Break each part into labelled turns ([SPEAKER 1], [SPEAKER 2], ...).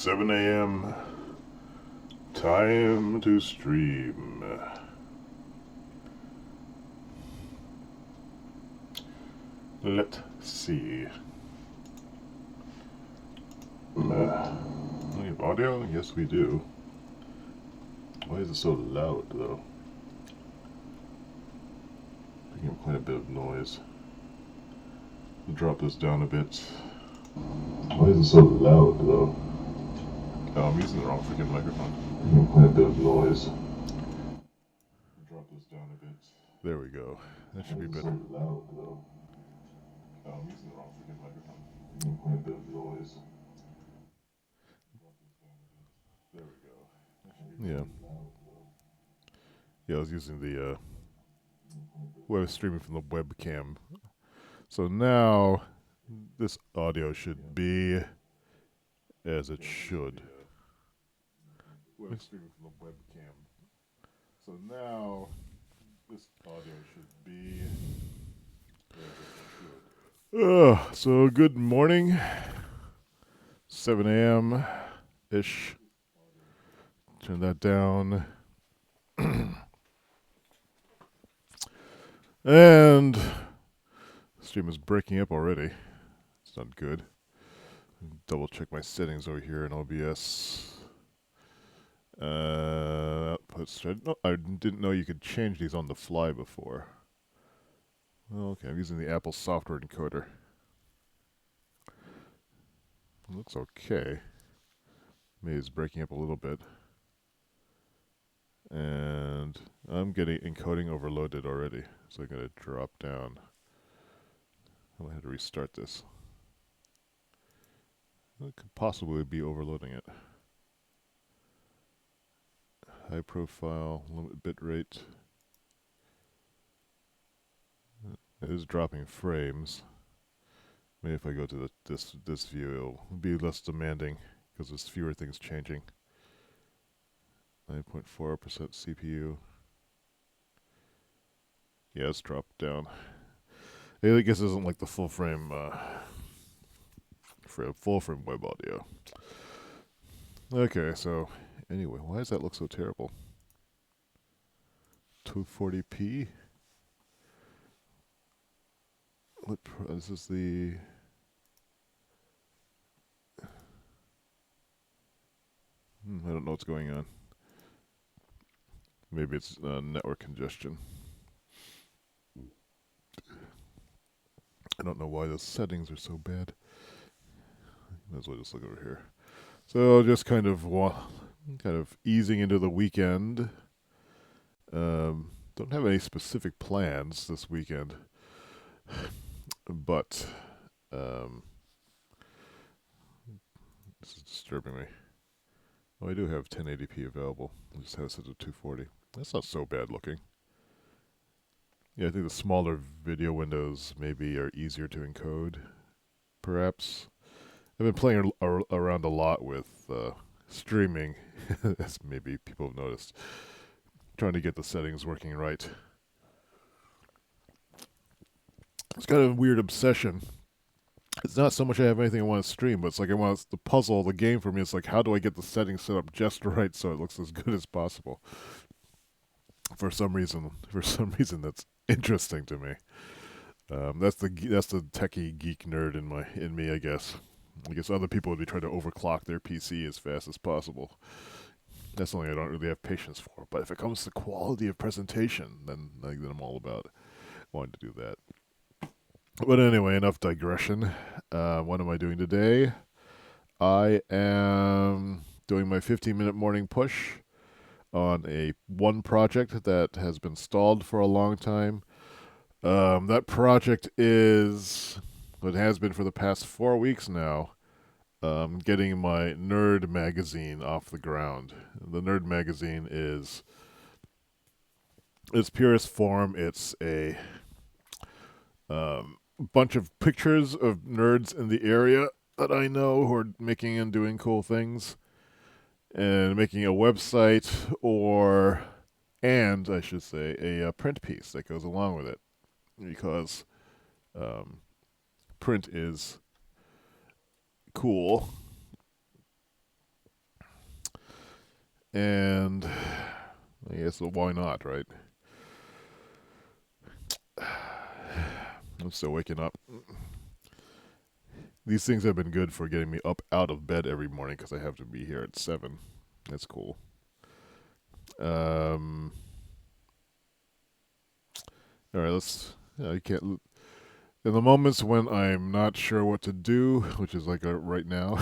[SPEAKER 1] 7 a.m. Time to stream. Let's see. We have audio? Yes, we do. Why is it so loud, though? Picking up quite a bit of noise. I'll drop this down a bit. Why is it so loud, though? Oh, I'm using the wrong freaking microphone. Picking up quite a bit of noise. I'll drop this down a bit. There we go. That should be better. Why is it so loud, though? Oh, I'm using the wrong freaking microphone. Picking up quite a bit of noise. There we go. Yeah. Yeah, I was using the web streaming from the webcam. So now this audio should be as it should. Web streaming from the webcam. So now this audio should be as it should. So good morning. 7 a.m. ish. Turn that down. And the stream is breaking up already. It's not good. Double check my settings over here in OBS. Output straight. No, I didn't know you could change these on the fly before. Okay, I'm using the Apple software encoder. Looks okay. Maybe it's breaking up a little bit. And I'm getting encoding overloaded already. So I'm going to drop down. I'm going to have to restart this. It could possibly be overloading it. High profile, limit bit rate. It is dropping frames. Maybe if I go to this view, it'll be less demanding because there's fewer things changing. 9.4% CPU. Yeah, it's dropped down. I guess it isn't like the full frame web audio. Okay, so anyway, why does that look so terrible? 240p. This is the. I don't know what's going on. Maybe it's network congestion. I don't know why the settings are so bad. Might as well just look over here. So just kind of easing into the weekend. Don't have any specific plans this weekend, but this is disturbing me. Oh, I do have 1080p available. I just have it set to 240. That's not so bad looking. Yeah, I think the smaller video windows maybe are easier to encode, perhaps. I've been playing around a lot with streaming, as maybe people have noticed, trying to get the settings working right. It's kind of a weird obsession. It's not so much I have anything I want to stream, but it's like I want the puzzle, the game for me. It's like, how do I get the settings set up just right so it looks as good as possible? For some reason, that's interesting to me. That's the techie geek nerd in me, I guess. I guess other people would be trying to overclock their PC as fast as possible. That's something I don't really have patience for. But if it comes to quality of presentation, then I'm all about wanting to do that. But anyway, enough digression. What am I doing today? I am doing my 15-minute morning push on one project that has been stalled for a long time. That project is, it has been for the past 4 weeks now, getting my Nerd magazine off the ground. The Nerd magazine is its purest form. It's a bunch of pictures of nerds in the area that I know who are making and doing cool things, and making a website and I should say a print piece that goes along with it, because print is cool And I guess why not, right? I'm still waking up. These things have been good for getting me up out of bed every morning because I have to be here at 7. That's cool. Um, all right, let's. I can't. In the moments when I'm not sure what to do, which is like right now,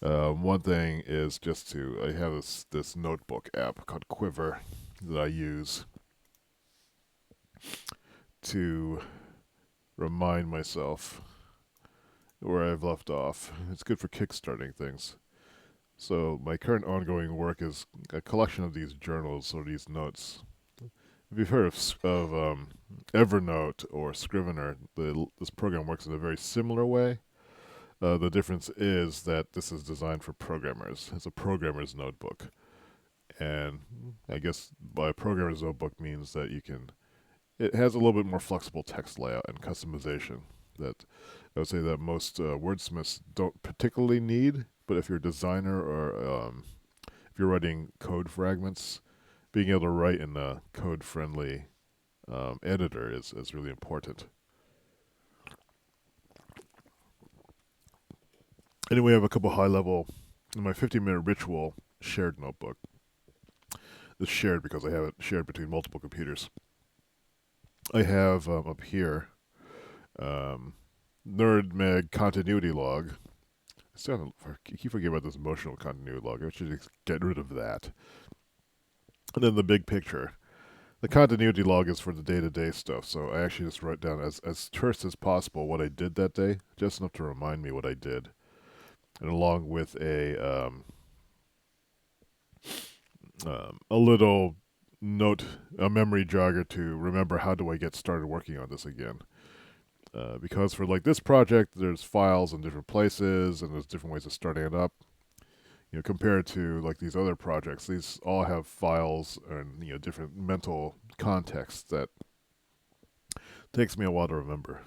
[SPEAKER 1] one thing is just to. I have this notebook app called Quiver that I use to remind myself where I've left off. It's good for kickstarting things. So my current ongoing work is a collection of these journals or these notes. If you've heard of Evernote or Scrivener, this program works in a very similar way. The difference is that this is designed for programmers. It's a programmer's notebook, and I guess by programmer's notebook means that you can. It has a little bit more flexible text layout and customization that I would say that most wordsmiths don't particularly need. But if you're a designer or if you're writing code fragments, being able to write in a code-friendly editor is really important. Anyway, I have a couple high-level in my 15-minute ritual shared notebook. It's shared because I have it shared between multiple computers. I have up here um, NerdMag continuity log. I keep forgetting about this emotional continuity log. I should just get rid of that. And then the big picture. The continuity log is for the day-to-day stuff, so I actually just write down as terse as possible what I did that day, just enough to remind me what I did, and along with a little note, a memory jogger to remember how do I get started working on this again. Because for like this project, there's files in different places, and there's different ways of starting it up. Compared to like these other projects, these all have files and different mental contexts that takes me a while to remember.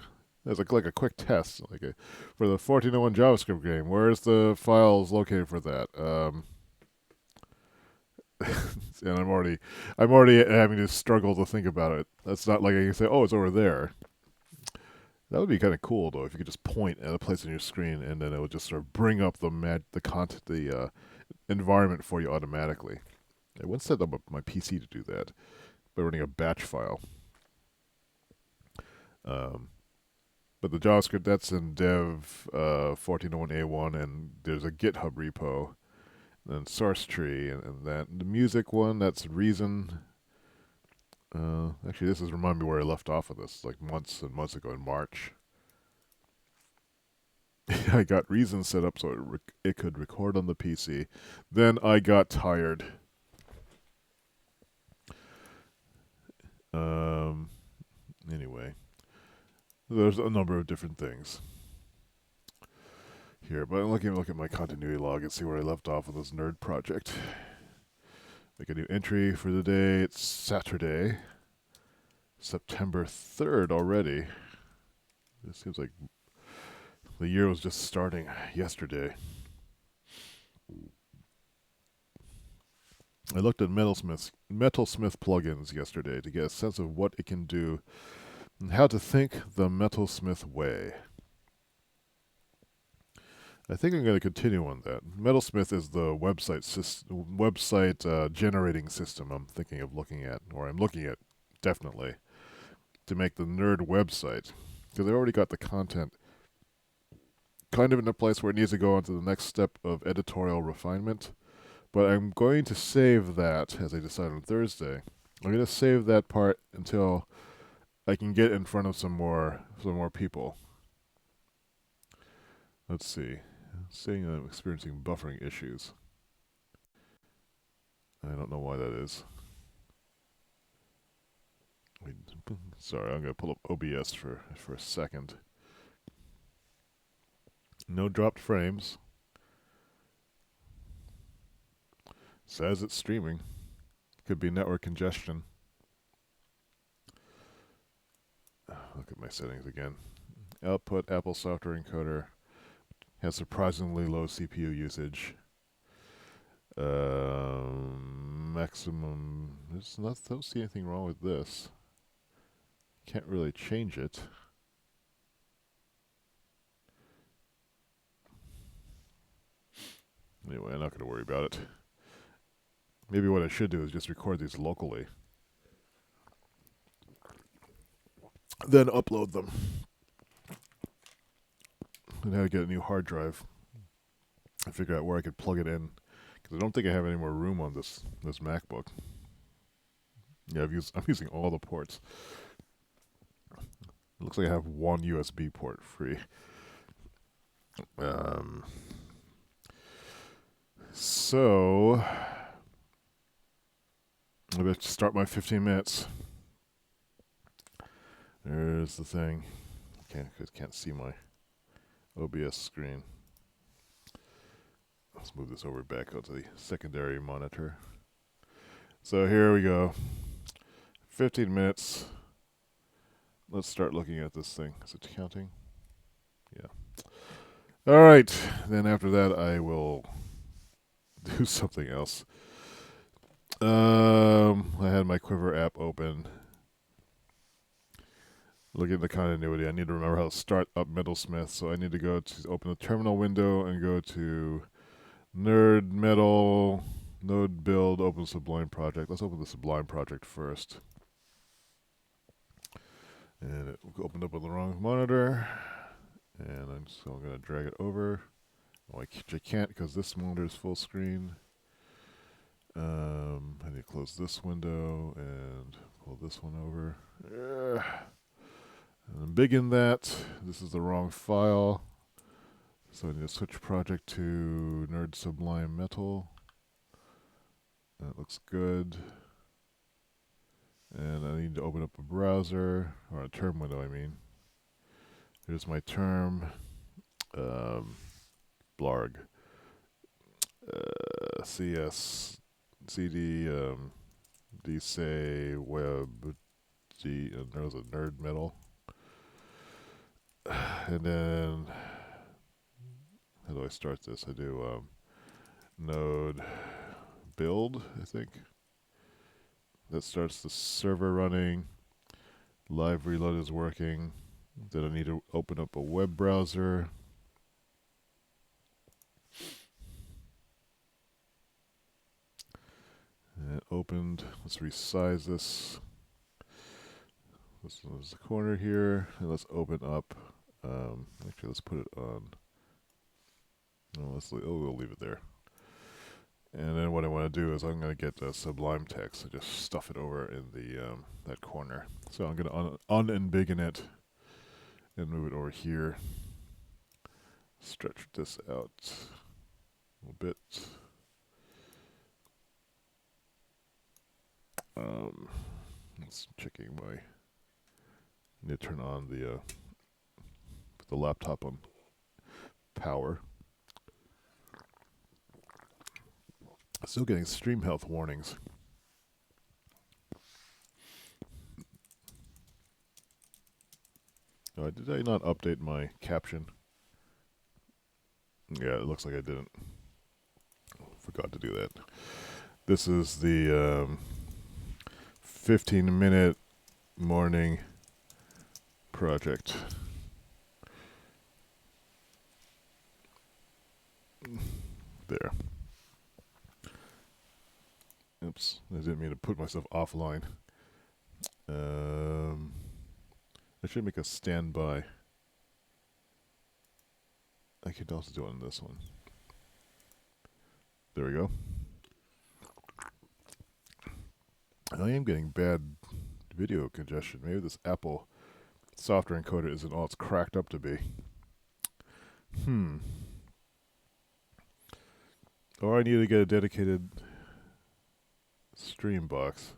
[SPEAKER 1] It's like a quick test, for the 1401 JavaScript game. Where's the files located for that? And I'm already having to struggle to think about it. That's not like I can say, oh, it's over there. That would be kind of cool though, if you could just point at a place on your screen and then it would just sort of bring up the content, the environment for you automatically. I once set up my PC to do that by running a batch file. Um, but the JavaScript, that's in dev 1401A1, and there's a GitHub repo, and source tree, and that. The music one, that's Reason. Actually, this is remind me where I left off of this, like months and months ago in March. I got Reason set up so it could record on the PC. Then I got tired. Um, anyway, there's a number of different things here, but I'm looking at my continuity log and see where I left off with this nerd project. Make a new entry for the day. It's Saturday, September 3rd already. It seems like the year was just starting yesterday. I looked at Metalsmith plugins yesterday to get a sense of what it can do and how to think the Metalsmith way. I think I'm going to continue on that. Metalsmith is the website generating system I'm thinking of looking at, or I'm looking at definitely, to make the nerd website. Because I've already got the content kind of in a place where it needs to go on to the next step of editorial refinement. But I'm going to save that, as I decided on Thursday. I'm going to save that part until I can get in front of some more people. Let's see. Saying I'm experiencing buffering issues. I don't know why that is. Sorry, I'm going to pull up OBS for a second. No dropped frames. Says it's streaming. Could be network congestion. Look at my settings again. Output Apple Software Encoder has surprisingly low CPU usage. Maximum. Don't see anything wrong with this. Can't really change it. Anyway, I'm not going to worry about it. Maybe what I should do is just record these locally, then upload them. And how to get a new hard drive. And figure out where I could plug it in, because I don't think I have any more room on this MacBook. Yeah, I'm using all the ports. It looks like I have one USB port free. So I'm going to start my 15 minutes. There's the thing. Can't see my OBS screen. Let's move this over back onto the secondary monitor. So here we go. 15 minutes. Let's start looking at this thing. Is it counting? Yeah. All right. Then after that, I will do something else. I had my Quiver app open. Look at the continuity. I need to remember how to start up Metalsmith. So I need to go to open the terminal window and go to Nerd Metal, Node Build, open Sublime Project. Let's open the Sublime Project first. And it opened up on the wrong monitor. And I'm going to drag it over. Oh, I can't because this monitor is full screen. I need to close this window and pull this one over. And I'm big in that. This is the wrong file. So I need to switch project to Nerd Sublime Metal. That looks good. And I need to open up a browser, or a term window, I mean. Here's my term. Blarg. CS, CD, DSay, Web, there's a Nerd Metal. And then, how do I start this? I do node build, I think. That starts the server running. Live reload is working. Then I need to open up a web browser. And it opened. Let's resize this. This is the corner here. And let's open up. Actually, let's put it on. No, we'll leave it there. And then what I want to do is I'm going to get Sublime Text and just stuff it over in the that corner. So I'm going to unembiggen it and move it over here. Stretch this out a little bit. It's checking my. I need to turn on the laptop on power. Still getting stream health warnings. Did I not update my caption? Yeah, it looks like I didn't. Forgot to do that. This is the 15-minute morning project. There. Oops, I didn't mean to put myself offline. I should make a standby. I could also do it on this one. There we go. I am getting bad video congestion. Maybe this Apple software encoder isn't all it's cracked up to be. Or I need to get a dedicated stream box.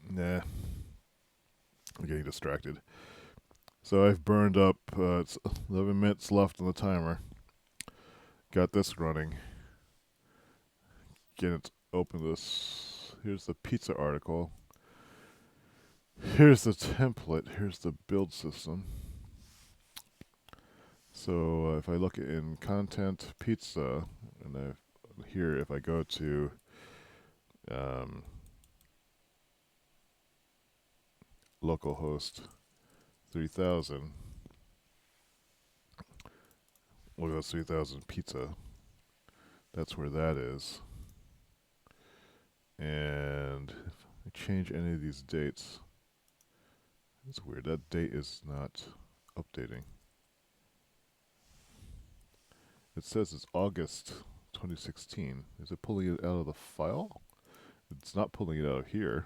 [SPEAKER 1] Nah. I'm getting distracted. So I've burned up, it's 11 minutes left on the timer. Got this running. Get open this. Here's the pizza article. Here's the template. Here's the build system. So if I look in content, pizza, And here, if I go to um, localhost 3000, look at 3000 pizza. That's where that is. And if I change any of these dates, it's weird. That date is not updating. It says it's August 2016. Is it pulling it out of the file? It's not pulling it out of here.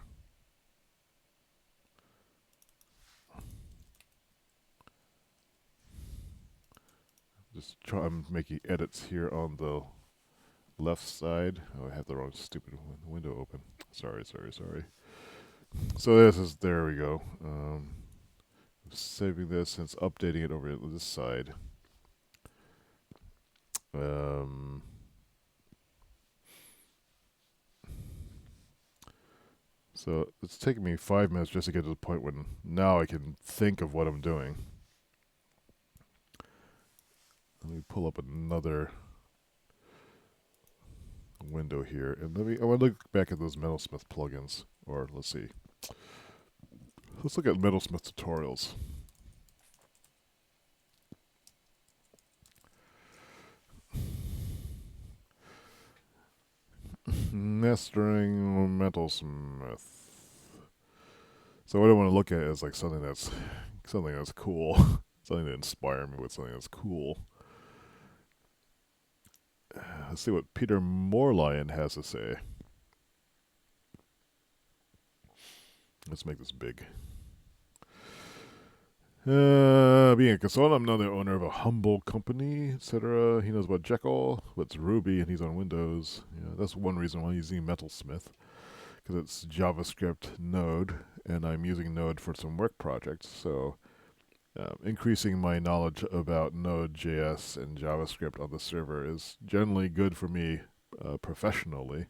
[SPEAKER 1] I'm making edits here on the left side. Oh, I have the wrong stupid window open. Sorry. So there we go. Saving this and it's updating it over to this side. So it's taking me 5 minutes just to get to the point when now I can think of what I'm doing. Let me pull up another window here, and I want to look back at those Metalsmith plugins. Or let's see. Let's look at Metalsmith tutorials. Mastering Metalsmith. So what I want to look at is like something that's cool, something to inspire me with something that's cool. Let's see what Peter Morlion has to say. Let's make this big. Being a consultant, I'm now the owner of a humble company, etc. He knows about Jekyll, what's Ruby, and he's on Windows. Yeah, that's one reason why I'm using Metalsmith, because it's JavaScript Node, and I'm using Node for some work projects. So increasing my knowledge about Node.js and JavaScript on the server is generally good for me professionally.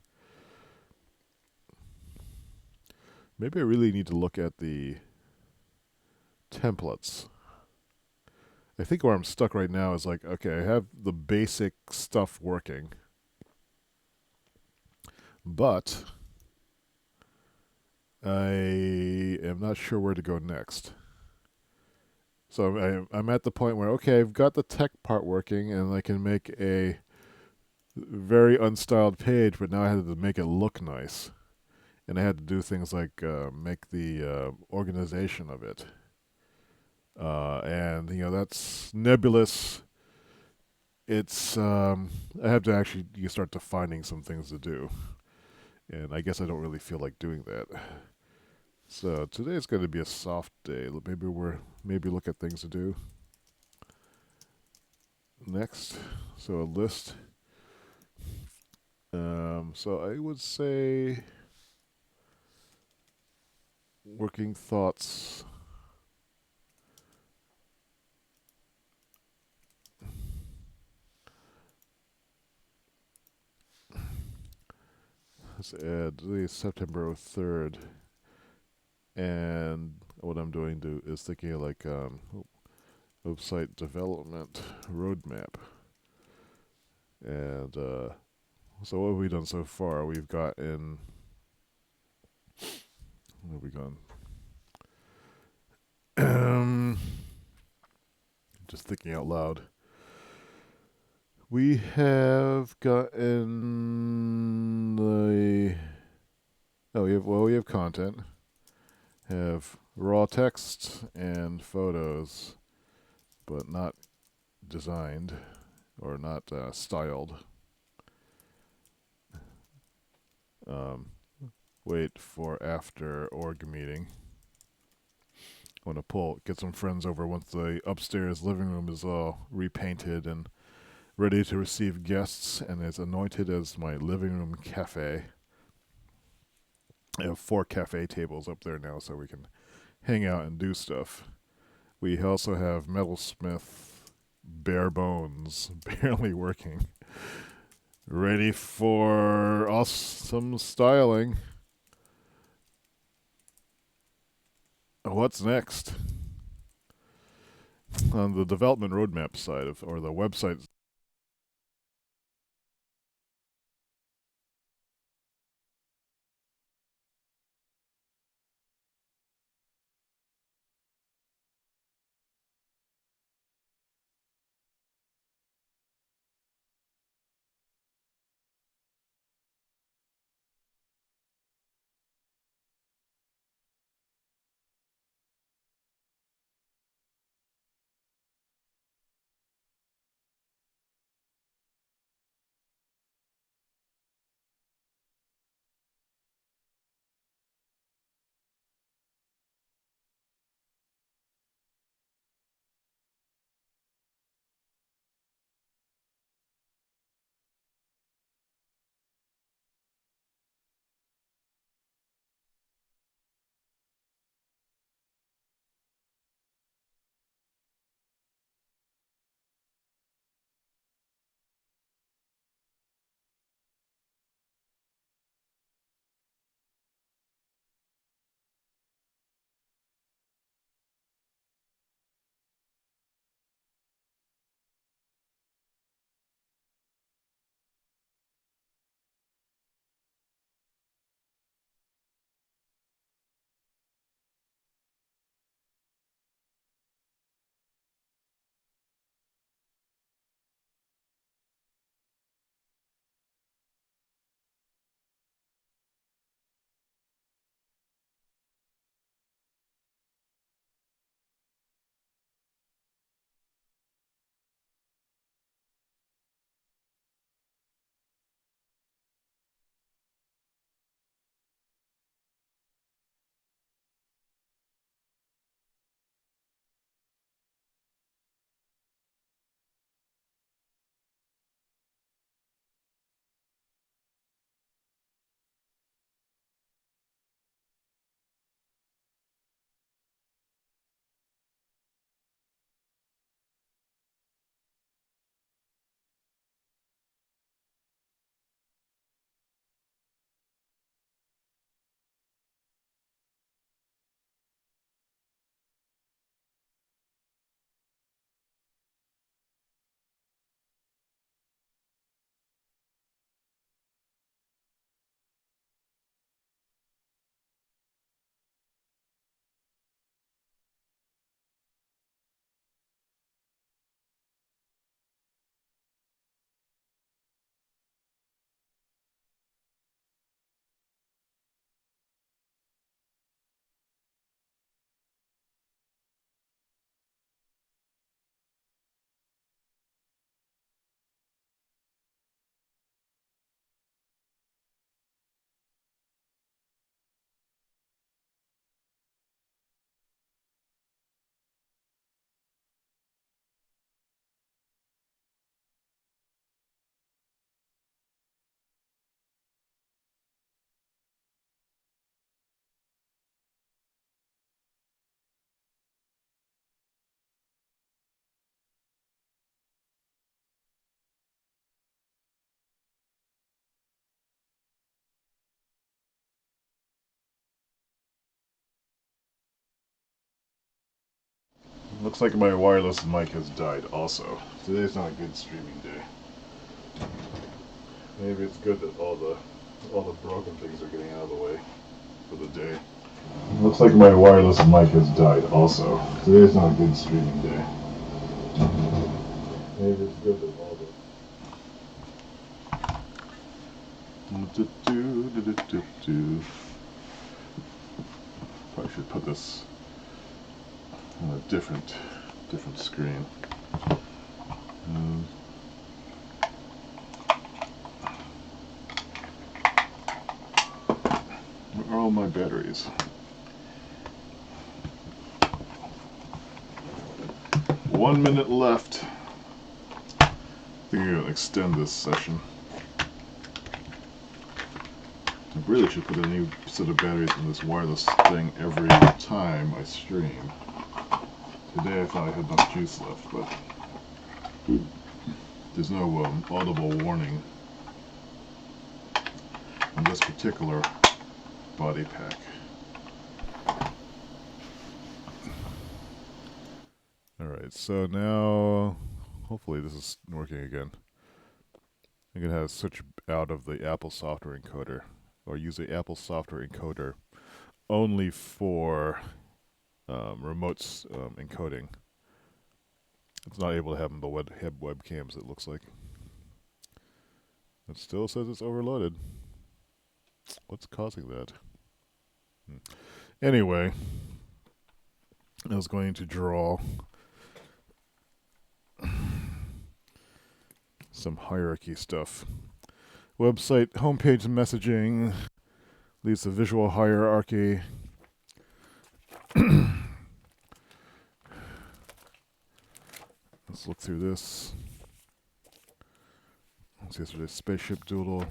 [SPEAKER 1] Maybe I really need to look at the templates. I think where I'm stuck right now is like, okay, I have the basic stuff working, but I am not sure where to go next. So I'm at the point where, okay, I've got the tech part working and I can make a very unstyled page, but now I had to make it look nice. And I had to do things like make the organization of it. And, that's nebulous. It's, I have to actually start defining some things to do. And I guess I don't really feel like doing that. So today is going to be a soft day. Maybe look at things to do. Next, so a list. So I would say working thoughts. Let's add the September 3rd. And what I'm doing is thinking of like website development roadmap. And so what have we done so far? We've gotten, what have we gone? Just thinking out loud. We have gotten we have content, have raw text and photos, but not designed or not styled. Wait for after org meeting. I want to get some friends over once the upstairs living room is all repainted and ready to receive guests and is anointed as my living room cafe. I have 4 cafe tables up there now so we can hang out and do stuff. We also have Metalsmith bare bones, barely working, ready for awesome styling. What's next? On the development roadmap side or the website Looks like my wireless mic has died also. Today's not a good streaming day. Maybe it's good that all the broken things are getting out of the way for the day. Looks like my wireless mic has died also. Today's not a good streaming day. Maybe it's good that all the Probably should put this on a different screen. Where are all my batteries? 1 minute left. I think I'm gonna extend this session. I really should put a new set of batteries in this wireless thing every time I stream. Today I thought I had enough juice left, but there's no audible warning on this particular body pack. Alright, so now hopefully this is working again. I'm going to have to switch out of the Apple software encoder, or use the Apple software encoder only for remote encoding. It's not able to have the webcams, it looks like. It still says it's overloaded. What's causing that? Anyway, I was going to draw some hierarchy stuff. Website homepage messaging leads to visual hierarchy. Let's look through this. Let's get through this spaceship doodle.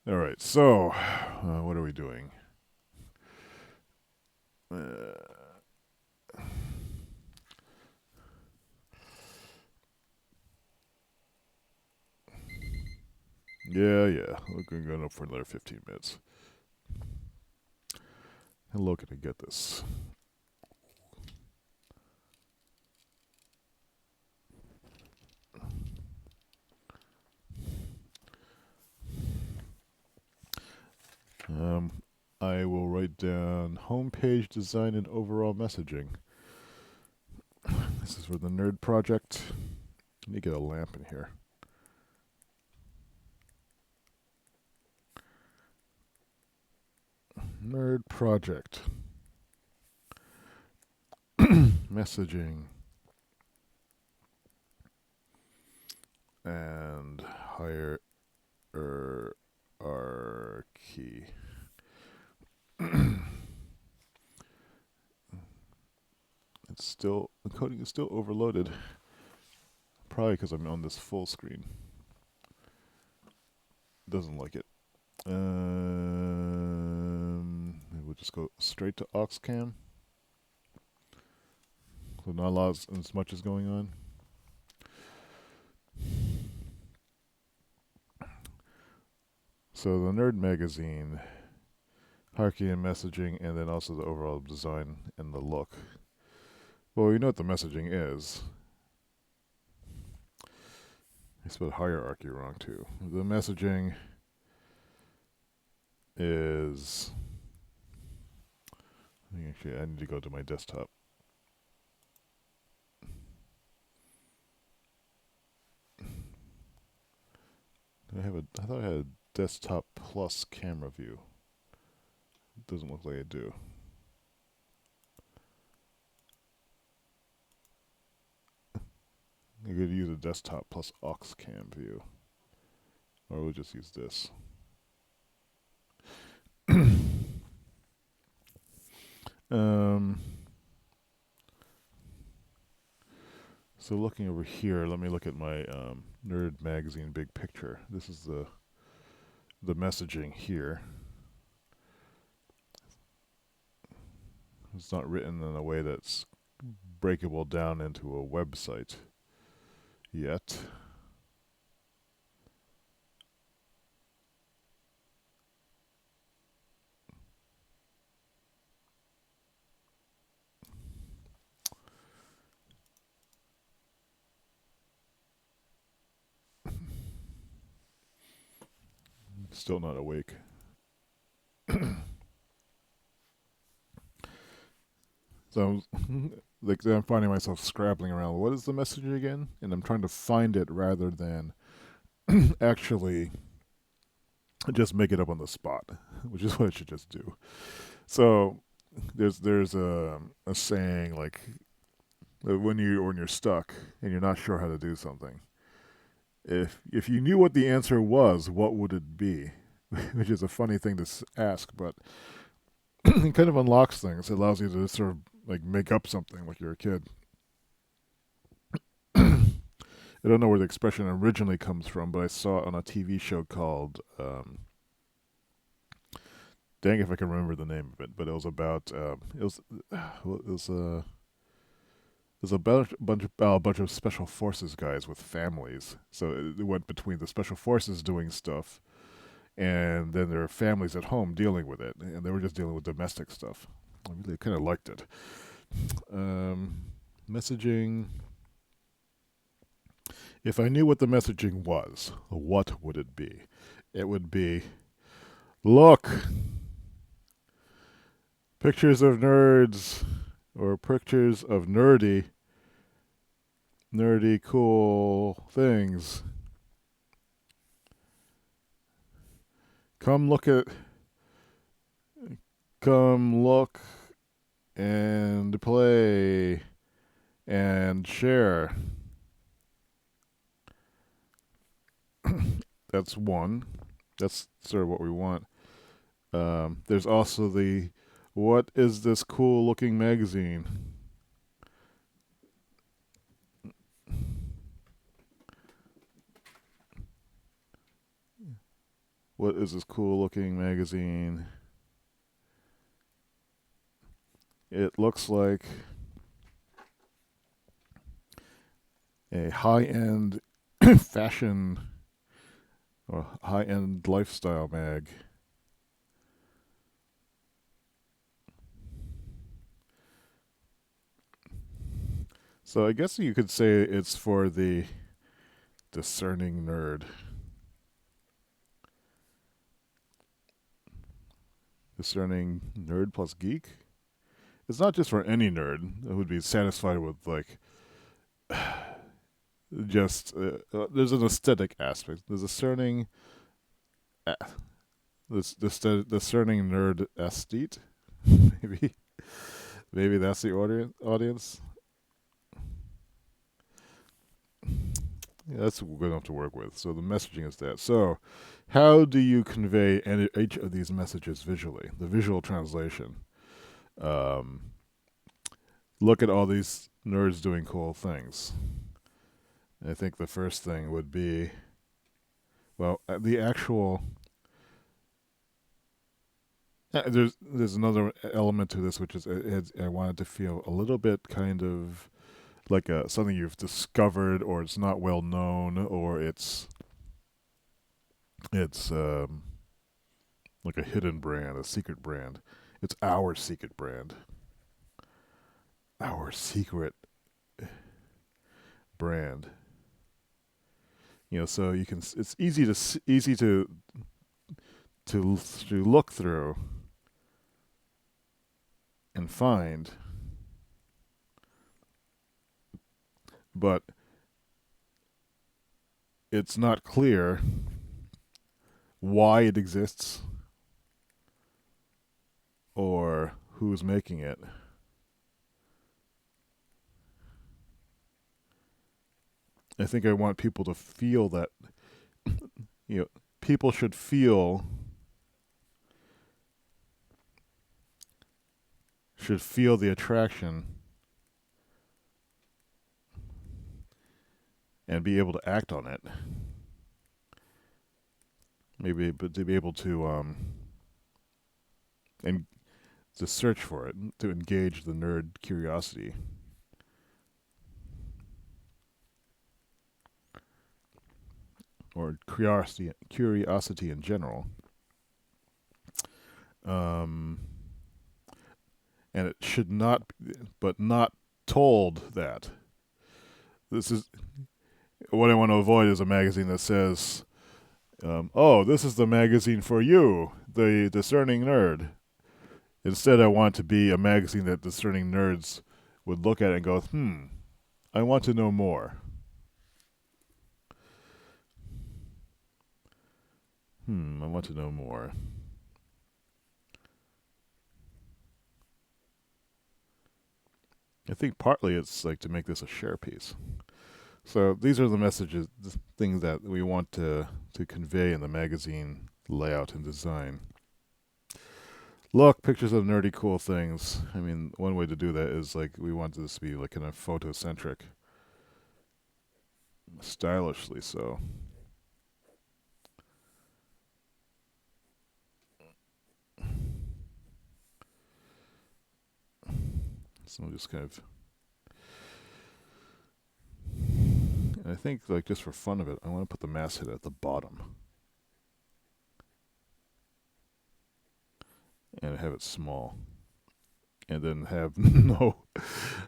[SPEAKER 1] Alright, so what are we doing? Yeah. We're going to go for another 15 minutes. Hello, can I get this? I will write down homepage design and overall messaging. This is for the Nerd Project. Let me get a lamp in here. Nerd Project. Messaging. And hierarchy. It's still, encoding is still overloaded. Probably because I'm on this full screen. Doesn't like it. We'll just go straight to Oxcam. So not a lot as much is going on. So the Nerd Magazine, hierarchy and messaging, and then also the overall design and the look. Well, you know what the messaging is. I spelled hierarchy wrong too. The messaging is... Actually, I need to go to my desktop. I thought I had a desktop plus camera view. It doesn't look like I do. I could use a desktop plus Oxcam view. Or we'll just use this. So looking over here, let me look at my Nerd Magazine big picture. This is the messaging here. It's not written in a way that's breakable down into a website yet. Still not awake. So like I'm finding myself scrabbling around. What is the message again? And I'm trying to find it rather than actually just make it up on the spot, which is what I should just do. So there's a saying like when you're stuck and you're not sure how to do something. If you knew what the answer was, what would it be? Which is a funny thing to ask, but it kind of unlocks things. It allows you to sort of like make up something like you're a kid. I don't know where the expression originally comes from, but I saw it on a TV show called dang if I can remember the name of it, but it was about it was a bunch of special forces guys with families. So it went between the special forces doing stuff, and then their families at home dealing with it, and they were just dealing with domestic stuff. I really kind of liked it. Messaging. If I knew what the messaging was, what would it be? It would be, look, pictures of nerds or pictures of nerdy cool things. Come look at, come look and play and share. That's one. That's sort of what we want. There's also the, what is this cool looking magazine? What is this cool looking magazine? It looks like a high end fashion or high end lifestyle mag. So I guess you could say it's for the discerning nerd. Discerning nerd plus geek? It's not just for any nerd who would be satisfied with, like, just. There's an aesthetic aspect. There's discerning. Uh, discerning nerd aesthete? Maybe. Maybe that's the audience. Yeah, that's good enough to work with. So the messaging is that. So, how do you convey each of these messages visually? The visual translation. Um, Look at all these nerds doing cool things. I think the first thing would be, well, the actual. There's another element to this, which is I wanted to feel a little bit kind of like something you've discovered, or it's not well known, or it's like a hidden brand, a secret brand. It's our secret brand, our secret brand. So you can. It's easy to look through and find, but it's not clear why it exists or who's making it. I think I want people to feel that, people should feel the attraction and be able to act on it. Maybe, but to be able to and to search for it, to engage the nerd curiosity. Or curiosity in general. Um, and it should not, but not told that. This is what I want to avoid is a magazine that says Oh, this is the magazine for you, the discerning nerd. Instead, I want to be a magazine that discerning nerds would look at and go, I want to know more. I want to know more. I think partly it's like to make this a share piece. So these are the messages, the things that we want to convey in the magazine layout and design. Look, pictures of nerdy cool things. I mean, one way to do that is like we want this to be like kind of photocentric, stylishly so. So just kind of, and I think like just for fun of it, I want to put the masthead at the bottom and have it small, and then have no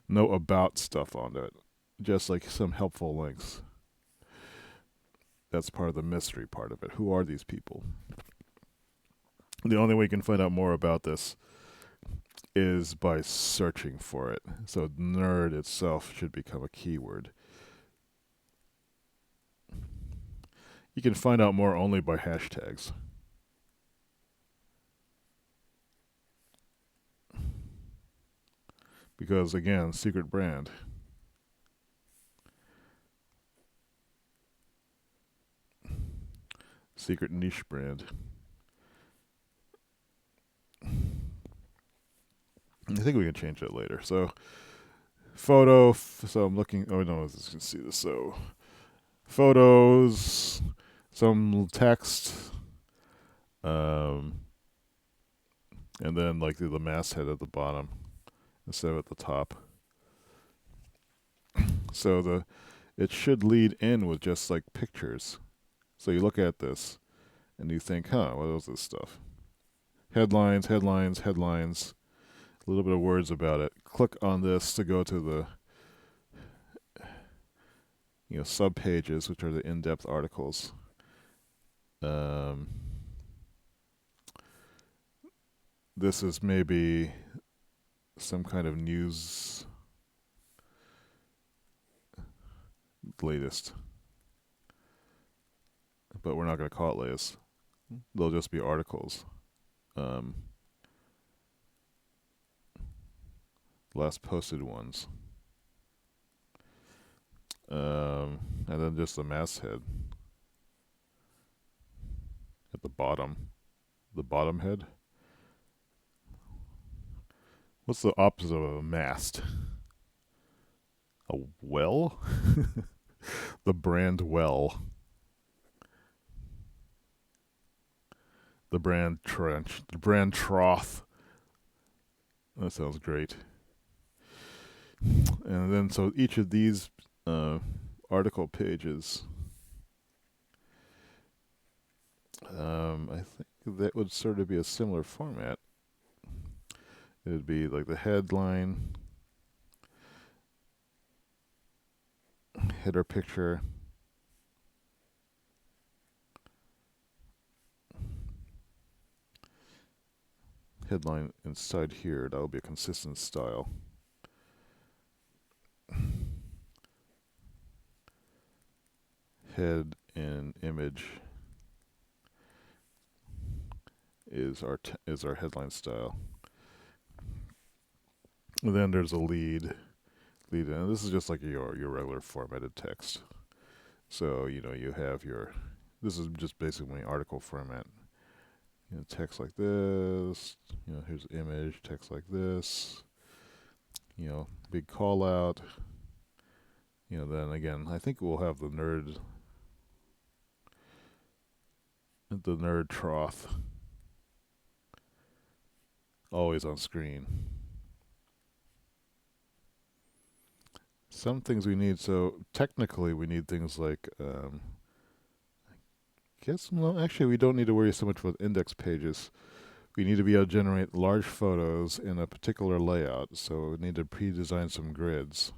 [SPEAKER 1] about stuff on it, just like some helpful links. That's part of the mystery part of it. Who are these people? The only way you can find out more about this is by searching for it. So nerd itself should become a keyword. You can find out more only by hashtags. Because again, secret brand. Secret niche brand. I think we can change that later. So photo. So I'm looking. Oh no, you can see this. So photos, some text, um, and then like the masthead at the bottom instead of at the top. So it should lead in with just like pictures. So you look at this and you think, what is this stuff? Headlines, headlines, headlines. A little bit of words about it. Click on this to go to the sub pages, which are the in-depth articles. This is maybe some kind of news latest, but we're not going to call it latest. They'll just be articles. Last posted ones. And then just the masthead at the bottom. The bottom head. What's the opposite of a mast? A well? The brand well. The brand trench. The brand trough. That sounds great. And then so each of these article pages, I think that would sort of be a similar format. It would be like the headline, header picture, headline inside here. That will be a consistent style. Head and image is our headline style. And then there's a lead in. This is just like your regular formatted text. So you have this is just basically article format. Text like this. Here's image, text like this. Big call out. Then again, I think we'll have the nerd trough always on screen. Some things we need, so technically we need things like, actually we don't need to worry so much with index pages. We need to be able to generate large photos in a particular layout, so we need to pre-design some grids.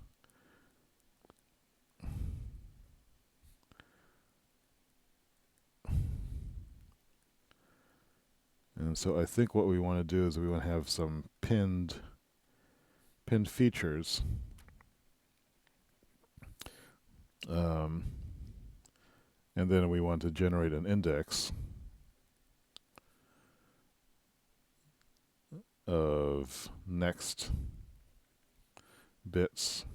[SPEAKER 1] And so I think what we want to do is we want to have some pinned features. Um, and then we want to generate an index of next bits.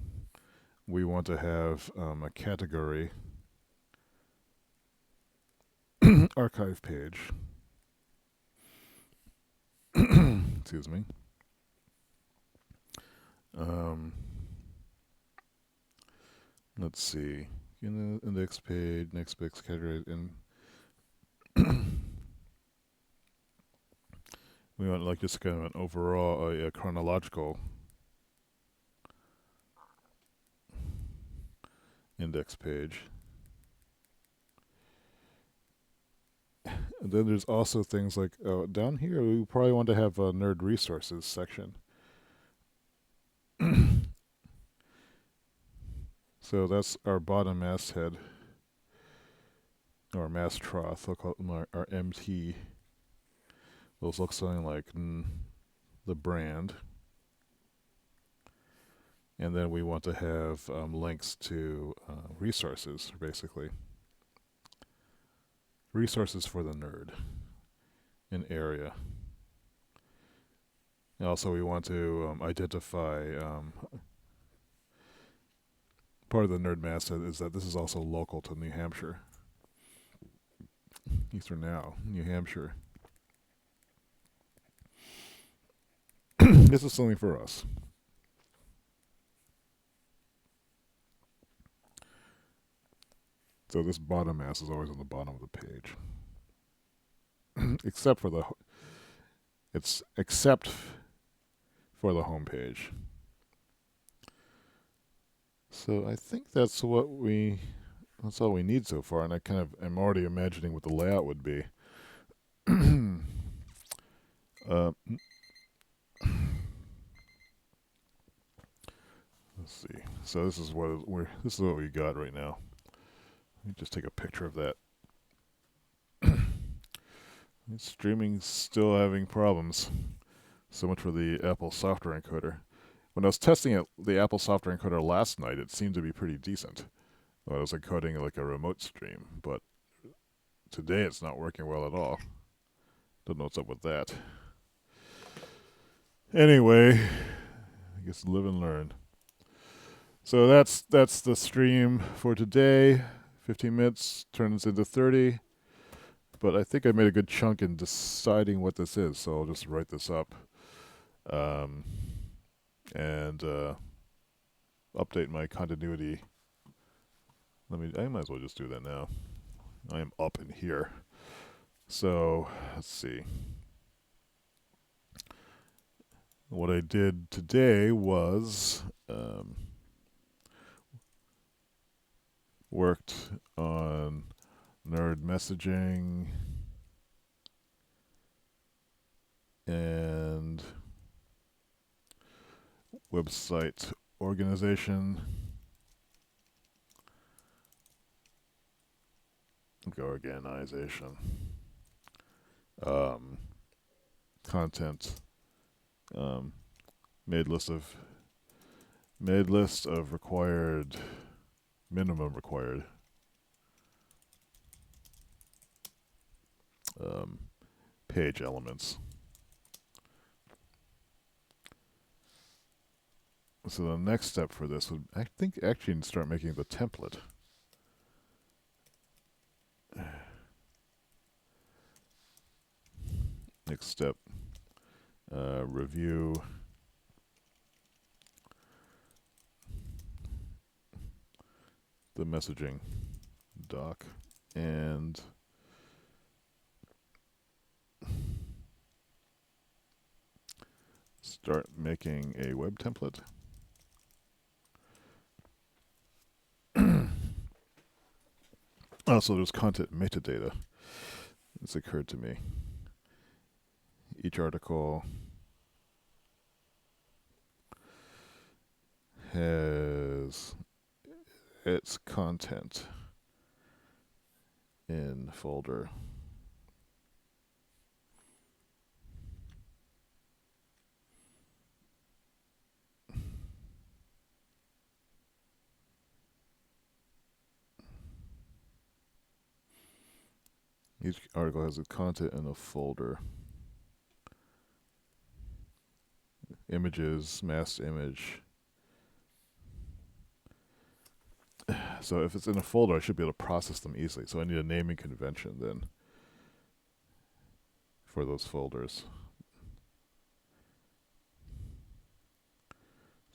[SPEAKER 1] We want to have a category archive page. Excuse me. Let's see. In the index page, next bits category, and we want like just kind of an overall, a chronological index page. And then there's also things like down here we probably want to have a nerd resources section. So that's our bottom masthead, or mast trough. We'll call it our MT. Those look something like the brand. And then we want to have links to resources, basically. Resources for the nerd in area. And also, we want to identify part of the nerd masthead is that this is also local to New Hampshire. Eastern now, New Hampshire. This is something for us. So this bottom mass is always on the bottom of the page, except for the home page. So I think that's all we need so far, and I'm already imagining what the layout would be. Let's see. So this is what we got right now. Let me just take a picture of that. Streaming's still having problems. So much for the Apple software encoder. When I was testing the Apple software encoder last night, it seemed to be pretty decent. I was encoding like a remote stream, but today it's not working well at all. Don't know what's up with that. Anyway, I guess live and learn. So that's the stream for today. 15 minutes turns into 30. But I think I made a good chunk in deciding what this is, so I'll just write this up. And update my continuity. I might as well just do that now. I am up in here. So, let's see. What I did today was worked on nerd messaging and website organization. Organization. Content. Made list of minimum required. Page elements. So the next step for this would, I think, actually start making the template. Next step, review the messaging doc and start making a web template. Also, there's content metadata. This occurred to me. Each article has its content in folder. Each article has the content in a folder. Images, masked image. So if it's in a folder, I should be able to process them easily. So I need a naming convention then for those folders.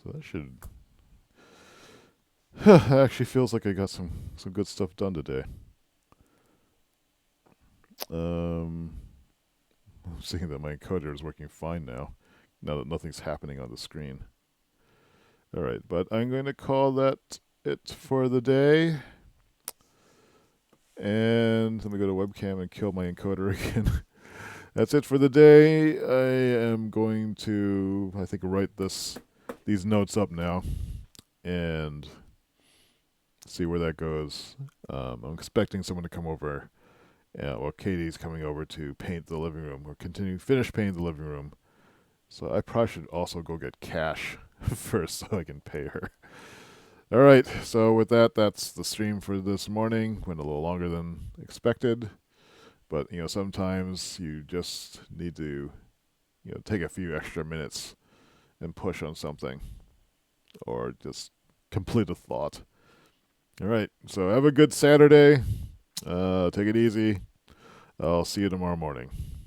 [SPEAKER 1] So that should actually feels like I got some good stuff done today. I'm seeing that my encoder is working fine now that nothing's happening on the screen. All right, but I'm going to call that it for the day. And let me go to webcam and kill my encoder again. That's it for the day. I am going to, I think, write these notes up now and see where that goes. I'm expecting someone to come over. Well, Katie's coming over to paint the living room. Finish painting the living room. So I probably should also go get cash first so I can pay her. All right. So with that, that's the stream for this morning. Went a little longer than expected, but sometimes you just need to take a few extra minutes and push on something, or just complete a thought. All right. So have a good Saturday. Take it easy. I'll see you tomorrow morning.